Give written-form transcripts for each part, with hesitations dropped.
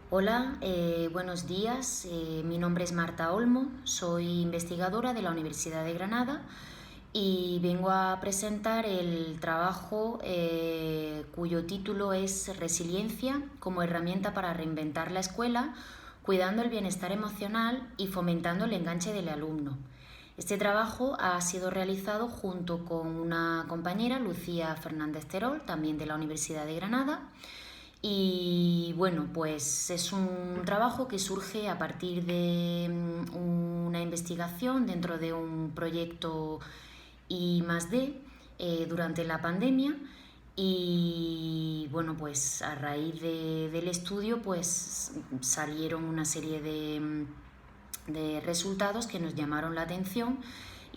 Hola, buenos días. Mi nombre es Marta Olmo, soy investigadora de la Universidad de Granada y vengo a presentar el trabajo cuyo título es Resiliencia como herramienta para reinventar la escuela, cuidando el bienestar emocional y fomentando el enganche del alumno. Este trabajo ha sido realizado junto con una compañera, Lucía Fernández Terol, también de la Universidad de Granada. Y bueno, pues es un trabajo que surge a partir de una investigación dentro de un proyecto I+D durante la pandemia. Y bueno, pues a raíz del estudio pues salieron una serie de resultados que nos llamaron la atención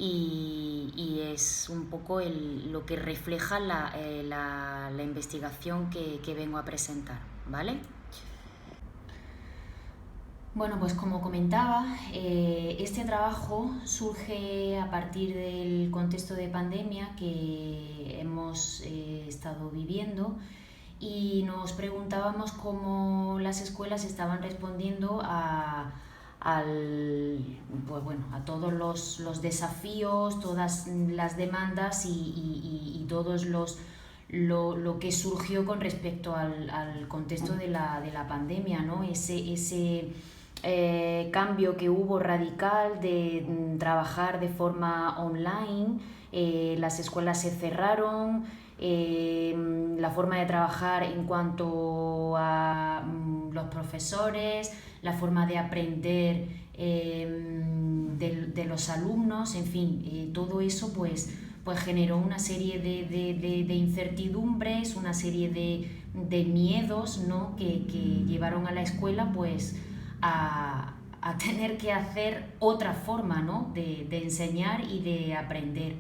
y es un poco lo que refleja la investigación que vengo a presentar, ¿vale? Bueno, pues como comentaba, este trabajo surge a partir del contexto de pandemia que hemos estado viviendo y nos preguntábamos cómo las escuelas estaban respondiendo pues bueno, a todos los desafíos, todas las demandas y todos lo que surgió con respecto al contexto de la pandemia, ¿no? Ese cambio que hubo radical de trabajar de forma online, las escuelas se cerraron, la forma de trabajar en cuanto a los profesores, la forma de aprender de los alumnos, en fin, todo eso pues generó una serie de incertidumbres, una serie de miedos, ¿no? que llevaron a la escuela pues a tener que hacer otra forma, ¿no? de enseñar y de aprender.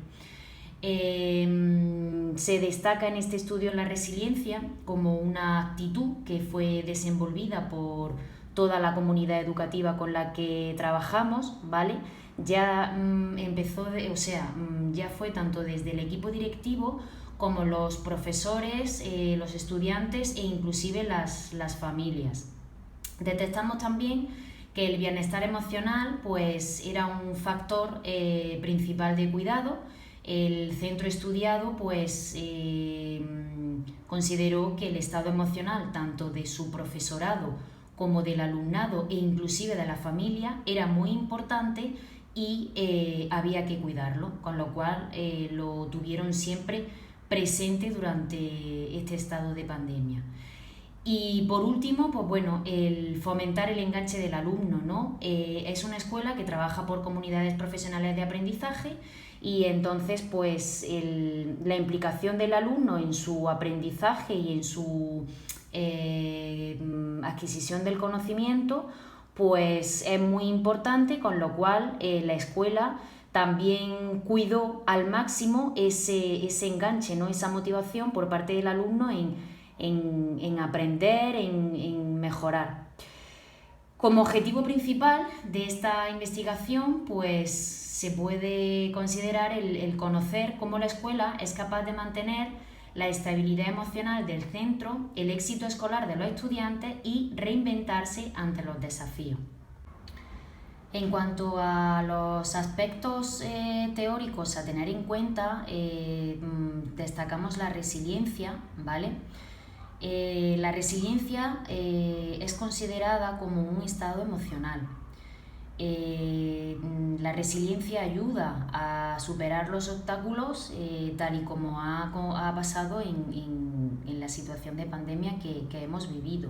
Se destaca en este estudio la resiliencia como una actitud que fue desenvolvida por toda la comunidad educativa con la que trabajamos, ¿vale? Ya ya fue tanto desde el equipo directivo como los profesores, los estudiantes e inclusive las familias. Detectamos también que el bienestar emocional pues, era un factor principal de cuidado. El centro estudiado pues, consideró que el estado emocional tanto de su profesorado como del alumnado e inclusive de la familia era muy importante y había que cuidarlo, con lo cual lo tuvieron siempre presente durante este estado de pandemia. Y por último, pues bueno, el fomentar el enganche del alumno, ¿no? Es una escuela que trabaja por comunidades profesionales de aprendizaje y entonces pues la implicación del alumno en su aprendizaje y en su adquisición del conocimiento pues es muy importante, con lo cual la escuela también cuidó al máximo ese enganche, ¿no? Esa motivación por parte del alumno en aprender, en mejorar. Como objetivo principal de esta investigación, pues se puede considerar el conocer cómo la escuela es capaz de mantener la estabilidad emocional del centro, el éxito escolar de los estudiantes y reinventarse ante los desafíos. En cuanto a los aspectos teóricos a tener en cuenta, destacamos la resiliencia, ¿vale? La resiliencia es considerada como un estado emocional. La resiliencia ayuda a superar los obstáculos tal y como ha pasado en la situación de pandemia que hemos vivido.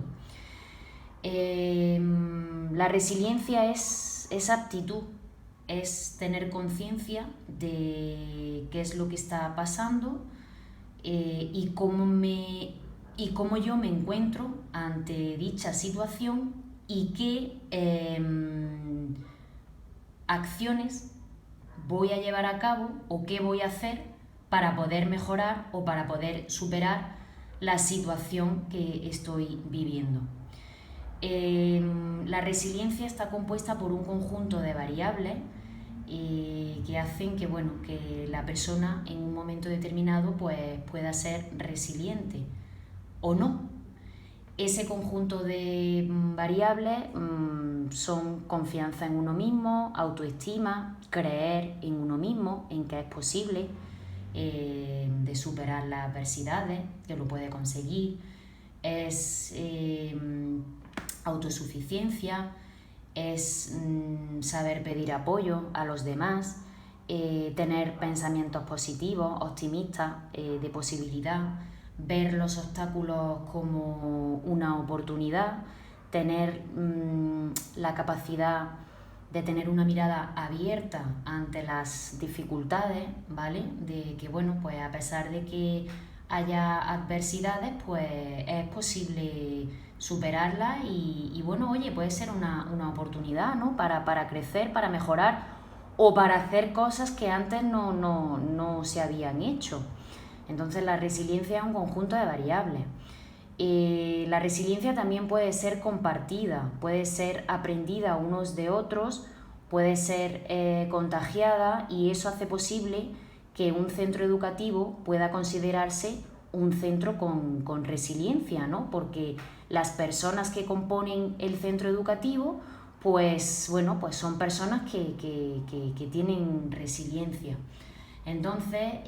La resiliencia es aptitud, es tener conciencia de qué es lo que está pasando y cómo yo me encuentro ante dicha situación y qué acciones voy a llevar a cabo o qué voy a hacer para poder mejorar o para poder superar la situación que estoy viviendo. La resiliencia está compuesta por un conjunto de variables que hacen que la persona en un momento determinado pues, pueda ser resiliente o no. Ese conjunto de variables son confianza en uno mismo, autoestima, creer en uno mismo, en que es posible de superar las adversidades, que lo puede conseguir, es autosuficiencia, es saber pedir apoyo a los demás, tener pensamientos positivos, optimistas, de posibilidad, ver los obstáculos como una oportunidad, tener la capacidad de tener una mirada abierta ante las dificultades, ¿vale? De que, bueno, pues a pesar de que haya adversidades, pues es posible superarlas y bueno, oye, puede ser una oportunidad, ¿no? Para crecer, para mejorar o para hacer cosas que antes no se habían hecho. Entonces la resiliencia es un conjunto de variables. La resiliencia también puede ser compartida, puede ser aprendida unos de otros, puede ser contagiada, y eso hace posible que un centro educativo pueda considerarse un centro con resiliencia, ¿no? Porque las personas que componen el centro educativo, pues bueno, pues son personas que tienen resiliencia. Entonces,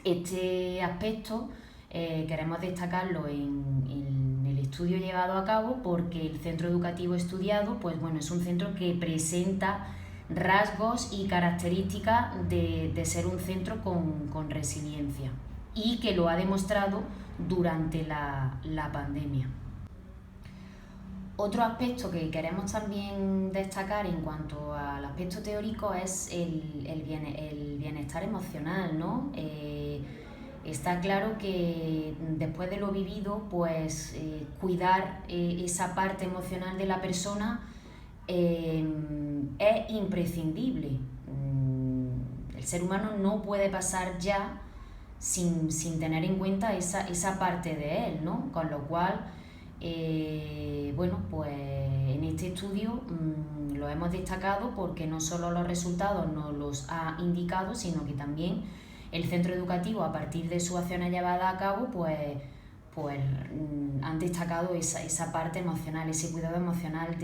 este aspecto queremos destacarlo en el estudio llevado a cabo, porque el centro educativo estudiado, pues bueno, es un centro que presenta rasgos y características de ser un centro con resiliencia, y que lo ha demostrado durante la pandemia. Otro aspecto que queremos también destacar en cuanto al aspecto teórico es el bienestar emocional, ¿no? Está claro que después de lo vivido, pues cuidar esa parte emocional de la persona es imprescindible. El ser humano no puede pasar ya sin tener en cuenta esa parte de él, ¿no? Con lo cual, bueno, pues en este estudio lo hemos destacado porque no solo los resultados nos los ha indicado, sino que también el centro educativo, a partir de su acción llevada a cabo, pues han destacado esa parte emocional, ese cuidado emocional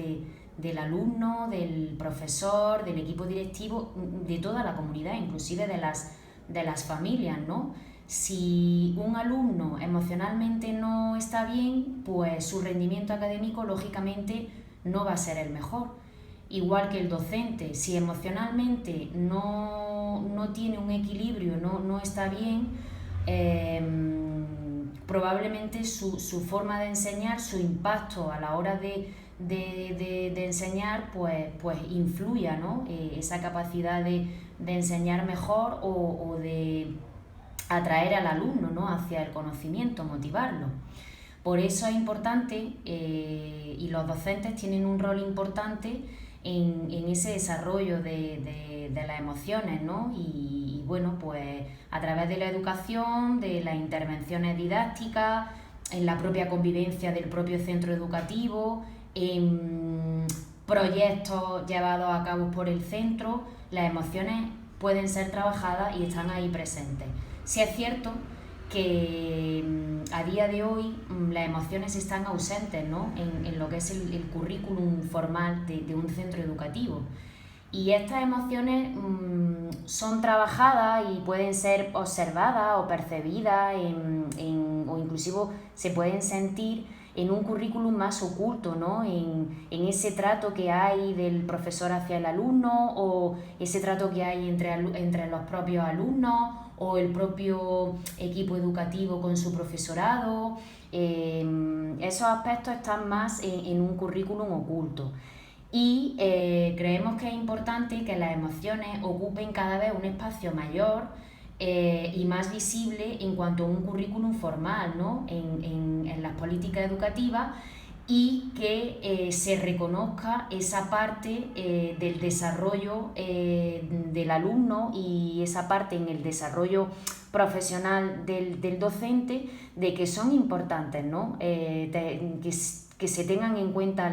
del alumno, del profesor, del equipo directivo, de toda la comunidad, inclusive de las familias, ¿no? Si un alumno emocionalmente no está bien, pues su rendimiento académico lógicamente no va a ser el mejor. Igual que el docente, si emocionalmente no tiene un equilibrio, no está bien, probablemente su forma de enseñar, su impacto a la hora de enseñar, pues influya, ¿no? Esa capacidad de enseñar mejor o de atraer al alumno, ¿no? Hacia el conocimiento, motivarlo. Por eso es importante, y los docentes tienen un rol importante en ese desarrollo de las emociones, ¿no? Y bueno, pues a través de la educación, de las intervenciones didácticas, en la propia convivencia del propio centro educativo, en proyectos llevados a cabo por el centro, las emociones pueden ser trabajadas y están ahí presentes. Sí es cierto que a día de hoy las emociones están ausentes, ¿no? en lo que es el currículum formal de un centro educativo. Y estas emociones son trabajadas y pueden ser observadas o percibidas o inclusive se pueden sentir en un currículum más oculto, ¿no? En ese trato que hay del profesor hacia el alumno, o ese trato que hay entre los propios alumnos, o el propio equipo educativo con su profesorado. Esos aspectos están más en un currículum oculto. Y creemos que es importante que las emociones ocupen cada vez un espacio mayor y más visible en cuanto a un currículum formal, ¿no? en las políticas educativas, y que se reconozca esa parte del desarrollo del alumno y esa parte en el desarrollo profesional del docente, de que son importantes, ¿no? Que se tengan en cuenta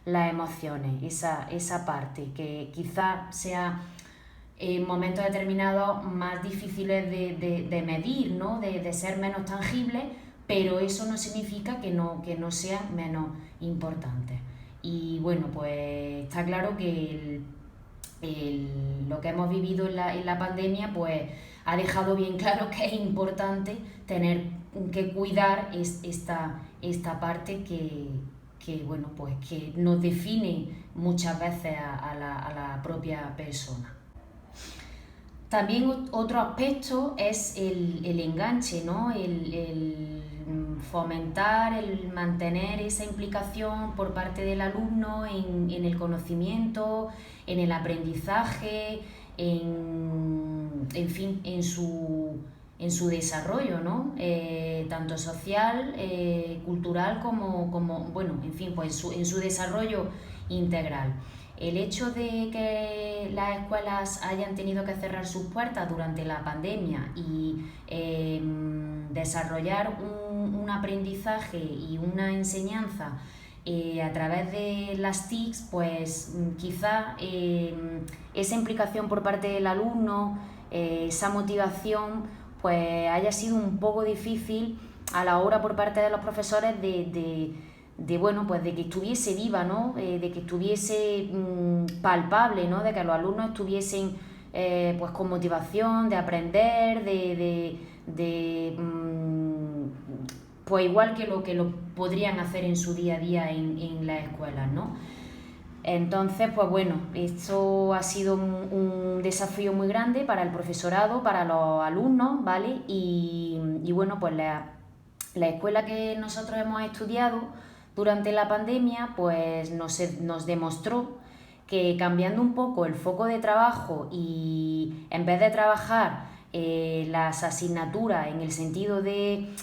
las emociones, esa parte, que quizás sea en momentos determinados más difíciles de medir, ¿no? de ser menos tangibles, pero eso no significa que no sean menos importantes. Y bueno, pues está claro que lo que hemos vivido en la pandemia pues ha dejado bien claro que es importante tener que cuidar esta parte bueno, pues que nos define muchas veces a la propia persona. También otro aspecto es el enganche, ¿no? El fomentar, el mantener esa implicación por parte del alumno en el conocimiento, en el aprendizaje, en fin, en su desarrollo, ¿no? Tanto social, cultural como, bueno, en fin, pues en su desarrollo integral. El hecho de que las escuelas hayan tenido que cerrar sus puertas durante la pandemia y desarrollar un aprendizaje y una enseñanza a través de las TICs, pues quizá esa implicación por parte del alumno, esa motivación, pues haya sido un poco difícil a la hora por parte de los profesores bueno, pues de que estuviese viva, ¿no? De que estuviese palpable, ¿no? De que los alumnos estuviesen pues con motivación de aprender, pues igual que lo podrían hacer en su día a día en las escuelas, ¿no? Entonces, pues bueno, esto ha sido un desafío muy grande para el profesorado, para los alumnos, ¿vale? Y bueno, pues la escuela que nosotros hemos estudiado durante la pandemia, pues nos demostró que cambiando un poco el foco de trabajo y en vez de trabajar las asignaturas en el sentido de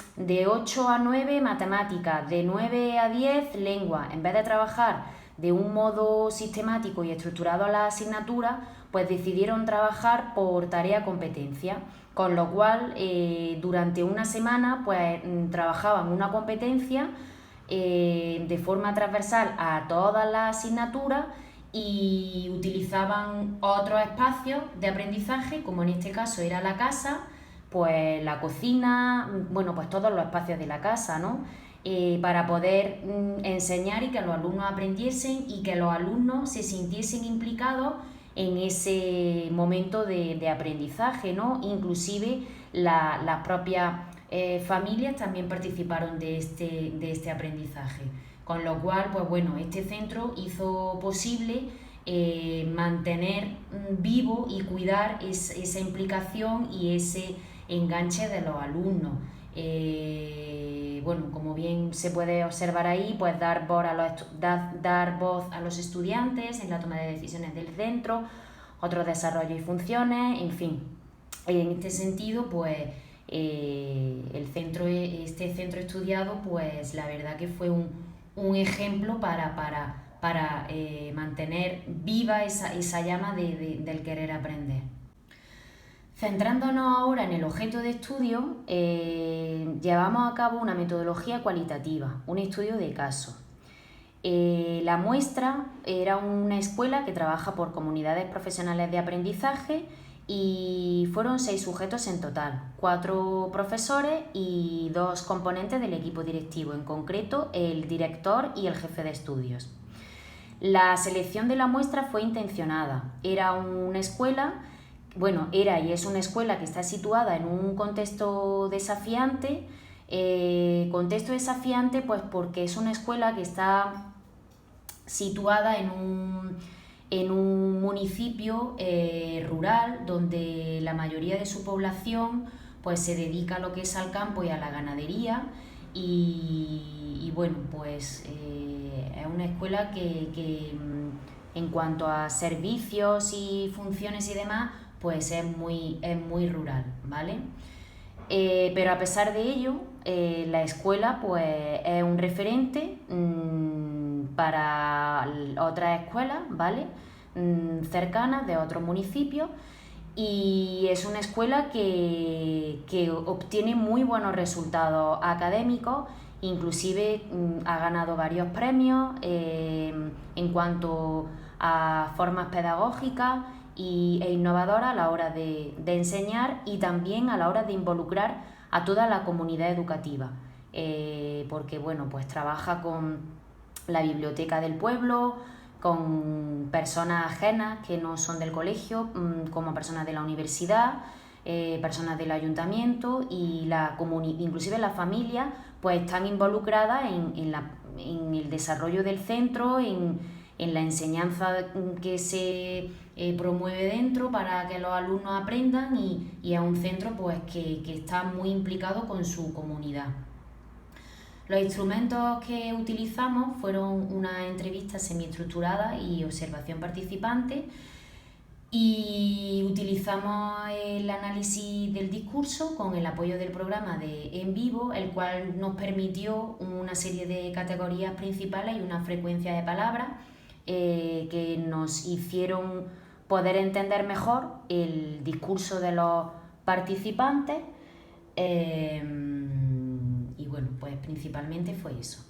8 a 9 matemáticas, de 9 a 10 lengua, en vez de trabajar de un modo sistemático y estructurado a la asignatura, pues decidieron trabajar por tarea-competencia, con lo cual durante una semana pues trabajaban una competencia de forma transversal a todas las asignaturas y utilizaban otros espacios de aprendizaje, como en este caso era la casa, pues la cocina, bueno, pues todos los espacios de la casa, ¿no? Para poder enseñar y que los alumnos aprendiesen y que los alumnos se sintiesen implicados en ese momento de aprendizaje, ¿no? Inclusive las propias familias también participaron de este aprendizaje. Con lo cual, pues bueno, este centro hizo posible mantener vivo y cuidar esa implicación y ese enganche de los alumnos. Bueno, como bien se puede observar ahí, pues dar voz a los estudiantes en la toma de decisiones del centro, otros desarrollos y funciones, en fin. En este sentido, pues este centro estudiado, pues la verdad que fue un ejemplo para mantener viva esa llama del querer aprender. Centrándonos ahora en el objeto de estudio, llevamos a cabo una metodología cualitativa, un estudio de caso. La muestra era una escuela que trabaja por comunidades profesionales de aprendizaje y fueron 6 sujetos en total, 4 profesores y 2 componentes del equipo directivo, en concreto el director y el jefe de estudios. La selección de la muestra fue intencionada, era una escuela, bueno, era y es una escuela que está situada en un contexto desafiante, pues porque es una escuela que está situada en un municipio rural donde la mayoría de su población pues se dedica a lo que es al campo y a la ganadería y bueno, pues es una escuela que en cuanto a servicios y funciones y demás, pues es muy rural, ¿vale? Pero a pesar de ello, la escuela pues es un referente para otras escuelas, ¿vale? Cercanas de otros municipios y es una escuela que obtiene muy buenos resultados académicos, inclusive ha ganado varios premios en cuanto a formas pedagógicas e innovadoras a la hora de enseñar y también a la hora de involucrar a toda la comunidad educativa. porque bueno, pues trabaja con la biblioteca del pueblo, con personas ajenas que no son del colegio, como personas de la universidad, personas del ayuntamiento y inclusive las familias pues están involucradas en el desarrollo del centro, en la enseñanza que se promueve dentro para que los alumnos aprendan y a un centro pues que está muy implicado con su comunidad. Los instrumentos que utilizamos fueron una entrevista semiestructurada y observación participante, y utilizamos el análisis del discurso con el apoyo del programa de En Vivo, el cual nos permitió una serie de categorías principales y una frecuencia de palabras que nos hicieron poder entender mejor el discurso de los participantes. Y bueno, pues principalmente fue eso.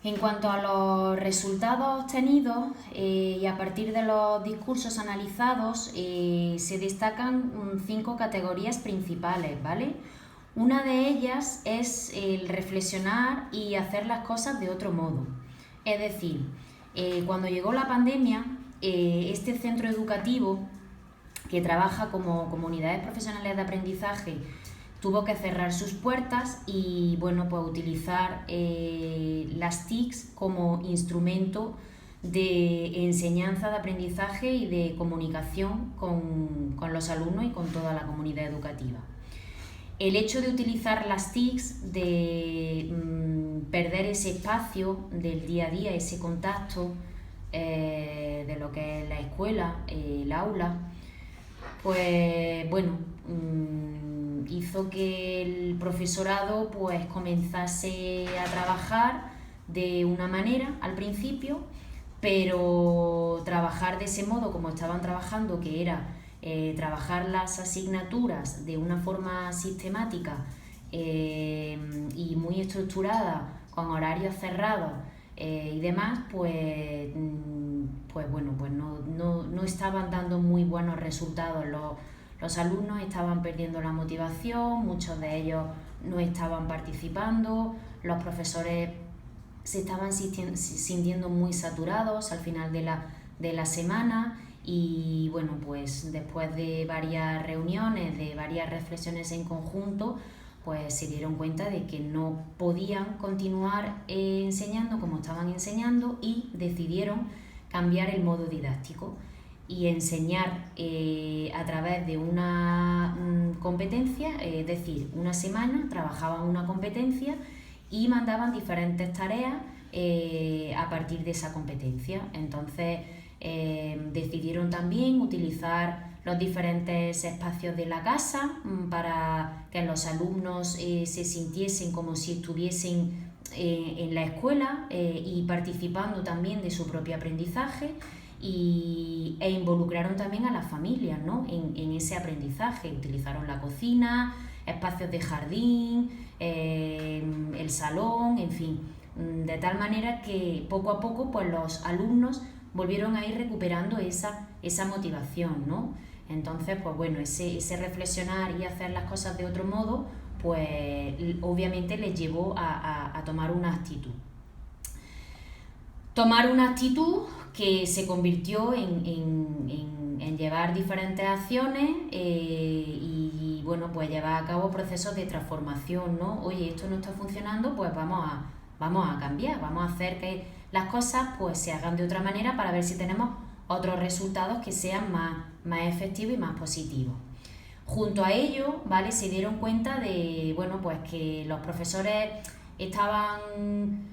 En cuanto a los resultados obtenidos y a partir de los discursos analizados, se destacan 5 categorías principales, ¿vale? Una de ellas es el reflexionar y hacer las cosas de otro modo. Es decir, cuando llegó la pandemia, este centro educativo que trabaja como comunidades profesionales de aprendizaje tuvo que cerrar sus puertas y bueno, pues utilizar las TICs como instrumento de enseñanza, de aprendizaje y de comunicación con los alumnos y con toda la comunidad educativa. El hecho de utilizar las TICs, de perder ese espacio del día a día, ese contacto de lo que es la escuela, el aula, pues bueno, hizo que el profesorado pues comenzase a trabajar de una manera al principio, pero trabajar de ese modo como estaban trabajando, que era trabajar las asignaturas de una forma sistemática y muy estructurada, con horarios cerrados y demás, pues bueno, pues no estaban dando muy buenos resultados. Los alumnos estaban perdiendo la motivación, muchos de ellos no estaban participando, los profesores se estaban sintiendo muy saturados al final de la semana y bueno, pues después de varias reuniones, de varias reflexiones en conjunto, pues se dieron cuenta de que no podían continuar enseñando como estaban enseñando y decidieron cambiar el modo didáctico y enseñar a través de una competencia, es decir, una semana trabajaban una competencia y mandaban diferentes tareas a partir de esa competencia. Entonces decidieron también utilizar los diferentes espacios de la casa para que los alumnos se sintiesen como si estuviesen en la escuela y participando también de su propio aprendizaje. E involucraron también a las familias, ¿no? en ese aprendizaje. Utilizaron la cocina, espacios de jardín, el salón, en fin, de tal manera que poco a poco pues, los alumnos volvieron a ir recuperando esa motivación, ¿no? Entonces, pues bueno, ese reflexionar y hacer las cosas de otro modo, pues obviamente les llevó a tomar una actitud. Tomar una actitud que se convirtió en llevar diferentes acciones y bueno, pues llevar a cabo procesos de transformación, ¿no? Oye, esto no está funcionando, pues vamos a cambiar, vamos a hacer que las cosas pues se hagan de otra manera para ver si tenemos otros resultados que sean más efectivos y más positivos. Junto a ello, ¿vale? Se dieron cuenta de, bueno, pues que los profesores estaban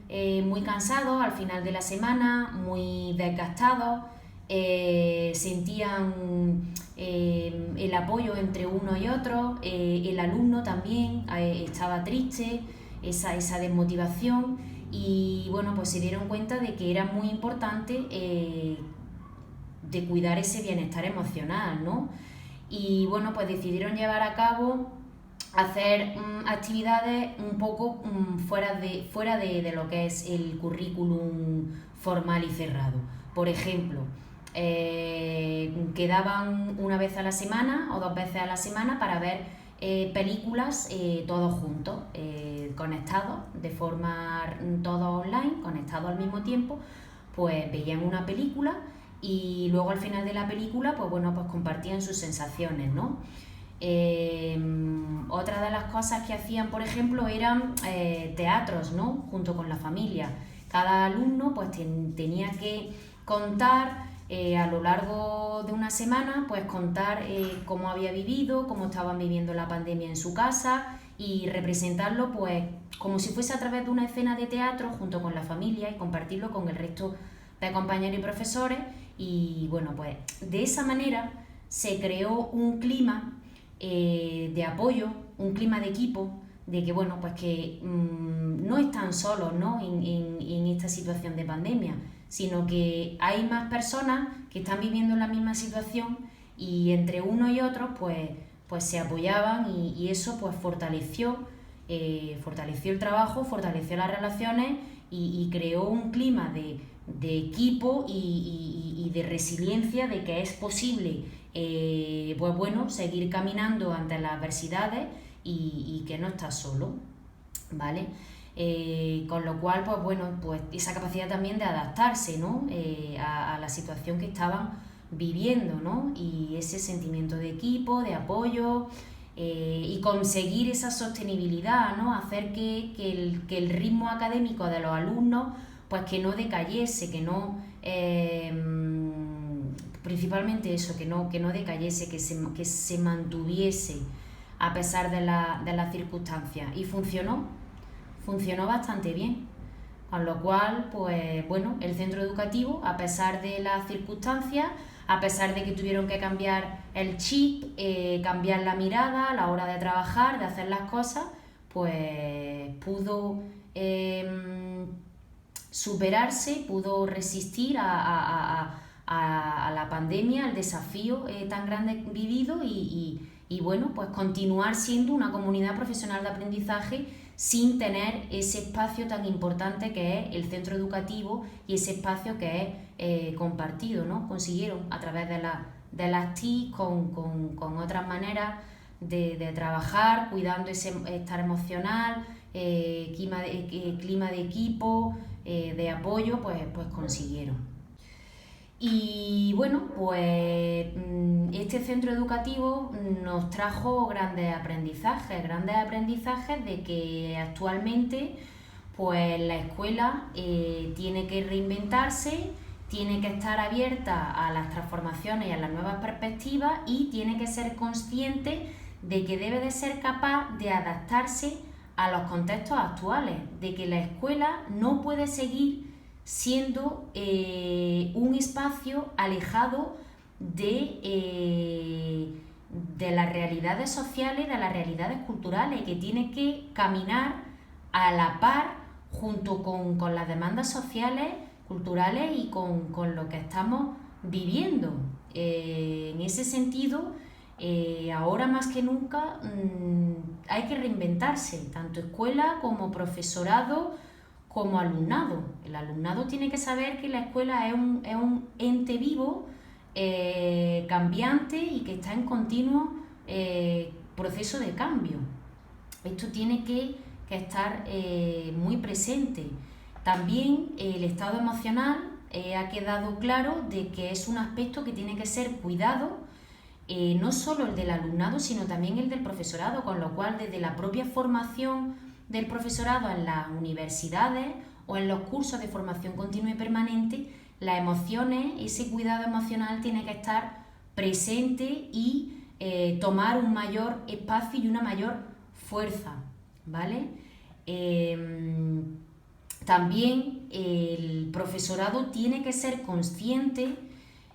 muy cansados al final de la semana, muy desgastados, sentían el apoyo entre uno y otro, el alumno también estaba triste, esa desmotivación y bueno, pues se dieron cuenta de que era muy importante de cuidar ese bienestar emocional, ¿no? Y bueno, pues decidieron llevar a cabo hacer actividades un poco fuera de lo que es el currículum formal y cerrado. Por ejemplo, quedaban una vez a la semana o 2 veces a la semana para ver películas todos juntos, conectados, de forma todos online, conectados al mismo tiempo, pues veían una película y luego al final de la película, pues bueno, pues compartían sus sensaciones, ¿no? Otra de las cosas que hacían, por ejemplo, eran teatros, ¿no? Junto con la familia. Cada alumno pues tenía que contar a lo largo de una semana, pues contar cómo había vivido, cómo estaban viviendo la pandemia en su casa y representarlo pues como si fuese a través de una escena de teatro junto con la familia y compartirlo con el resto de compañeros y profesores. Y bueno, pues de esa manera se creó un clima de apoyo, un clima de equipo, de que bueno, pues que no están solos, ¿no? en esta situación de pandemia, sino que hay más personas que están viviendo la misma situación y entre unos y otros pues se apoyaban y eso pues fortaleció el trabajo, fortaleció las relaciones y creó un clima de equipo y de resiliencia, de que es posible pues bueno, seguir caminando ante las adversidades y que no estás solo, ¿vale? Con lo cual, pues bueno, pues esa capacidad también de adaptarse, ¿no? a la situación que estaban viviendo, ¿no? Y ese sentimiento de equipo, de apoyo y conseguir esa sostenibilidad, ¿no? Hacer que el ritmo académico de los alumnos, pues que no decayese, que no... principalmente eso, que no decayese, que se mantuviese a pesar de las circunstancias. Y funcionó bastante bien. Con lo cual, pues bueno, el centro educativo, a pesar de las circunstancias, a pesar de que tuvieron que cambiar el chip, cambiar la mirada a la hora de trabajar, de hacer las cosas, pues pudo superarse, pudo resistir a la pandemia, al desafío tan grande vivido y bueno, pues continuar siendo una comunidad profesional de aprendizaje sin tener ese espacio tan importante que es el centro educativo y ese espacio que es compartido, ¿no? Consiguieron a través de las TIC con otras maneras de trabajar, cuidando ese estar emocional, clima de equipo, de apoyo, pues consiguieron. Y bueno, pues este centro educativo nos trajo grandes aprendizajes de que actualmente pues la escuela tiene que reinventarse, tiene que estar abierta a las transformaciones y a las nuevas perspectivas y tiene que ser consciente de que debe de ser capaz de adaptarse a los contextos actuales, de que la escuela no puede seguir siendo un espacio alejado de las realidades sociales, de las realidades culturales, que tiene que caminar a la par junto con las demandas sociales, culturales y con lo que estamos viviendo. En ese sentido, ahora más que nunca hay que reinventarse, tanto escuela como profesorado, como alumnado. El alumnado tiene que saber que la escuela es un ente vivo, cambiante y que está en continuo proceso de cambio. Esto tiene que estar muy presente. También el estado emocional ha quedado claro de que es un aspecto que tiene que ser cuidado, no solo el del alumnado, sino también el del profesorado, con lo cual desde la propia formación del profesorado en las universidades o en los cursos de formación continua y permanente, las emociones, ese cuidado emocional tiene que estar presente y tomar un mayor espacio y una mayor fuerza, ¿vale? También el profesorado tiene que ser consciente,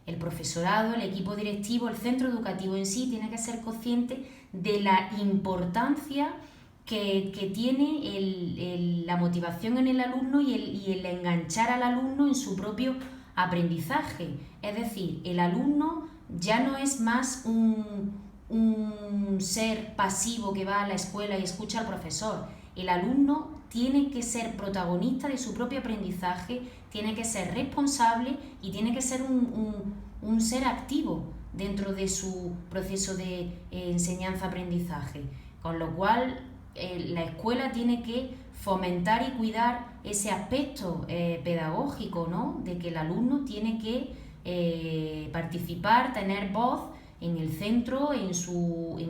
el profesorado, el equipo directivo, el centro educativo en sí tiene que ser consciente de la importancia que tiene la motivación en el alumno y el enganchar al alumno en su propio aprendizaje. Es decir, el alumno ya no es más un ser pasivo que va a la escuela y escucha al profesor. El alumno tiene que ser protagonista de su propio aprendizaje, tiene que ser responsable y tiene que ser un ser activo dentro de su proceso de enseñanza-aprendizaje, con lo cual la escuela tiene que fomentar y cuidar ese aspecto pedagógico, ¿no? De que el alumno tiene que participar, tener voz en el centro, en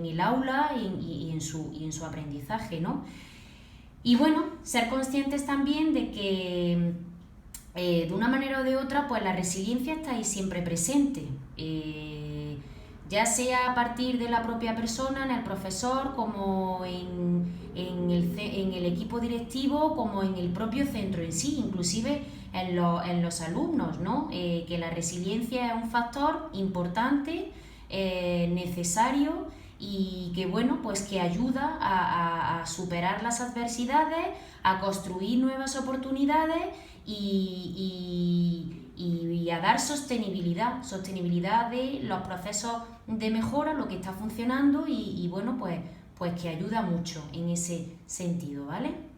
el aula y en su aprendizaje, ¿no? Y bueno, ser conscientes también de que de una manera o de otra, pues la resiliencia está ahí siempre presente, ya sea a partir de la propia persona, en el profesor, como en el equipo directivo, como en el propio centro en sí, inclusive en los alumnos, ¿no? Que la resiliencia es un factor importante, necesario y que, bueno, pues que ayuda a superar las adversidades, a construir nuevas oportunidades y a dar sostenibilidad de los procesos de mejora, lo que está funcionando y bueno, pues que ayuda mucho en ese sentido, ¿vale?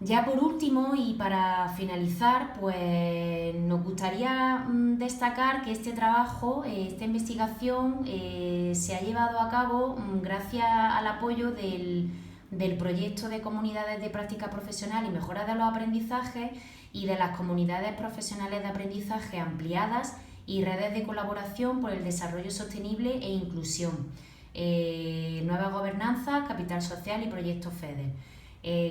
Ya por último y para finalizar, pues nos gustaría destacar que este trabajo, esta investigación se ha llevado a cabo gracias al apoyo del proyecto de comunidades de práctica profesional y mejora de los aprendizajes y de las comunidades profesionales de aprendizaje ampliadas y redes de colaboración por el desarrollo sostenible e inclusión, Nueva Gobernanza, Capital Social y Proyecto FEDER.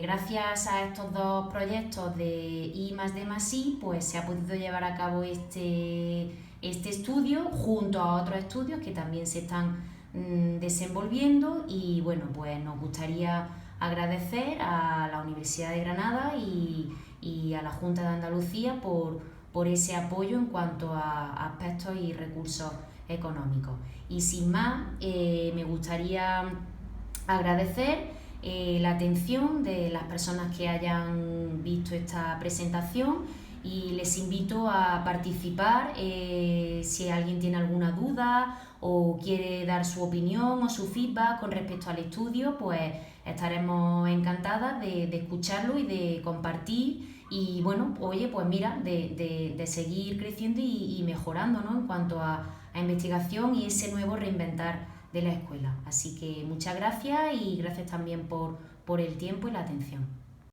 Gracias a estos dos proyectos de I+D+I, pues se ha podido llevar a cabo este estudio junto a otros estudios que también se están desenvolviendo y bueno, pues nos gustaría agradecer a la Universidad de Granada y a la Junta de Andalucía por ese apoyo en cuanto a aspectos y recursos económicos. Y sin más, me gustaría agradecer la atención de las personas que hayan visto esta presentación y les invito a participar si alguien tiene alguna duda o quiere dar su opinión o su feedback con respecto al estudio, pues estaremos encantadas de escucharlo y de compartir y bueno, oye, pues mira, de seguir creciendo y mejorando, ¿no? En cuanto a investigación y ese nuevo reinventar de la escuela. Así que muchas gracias y gracias también por el tiempo y la atención.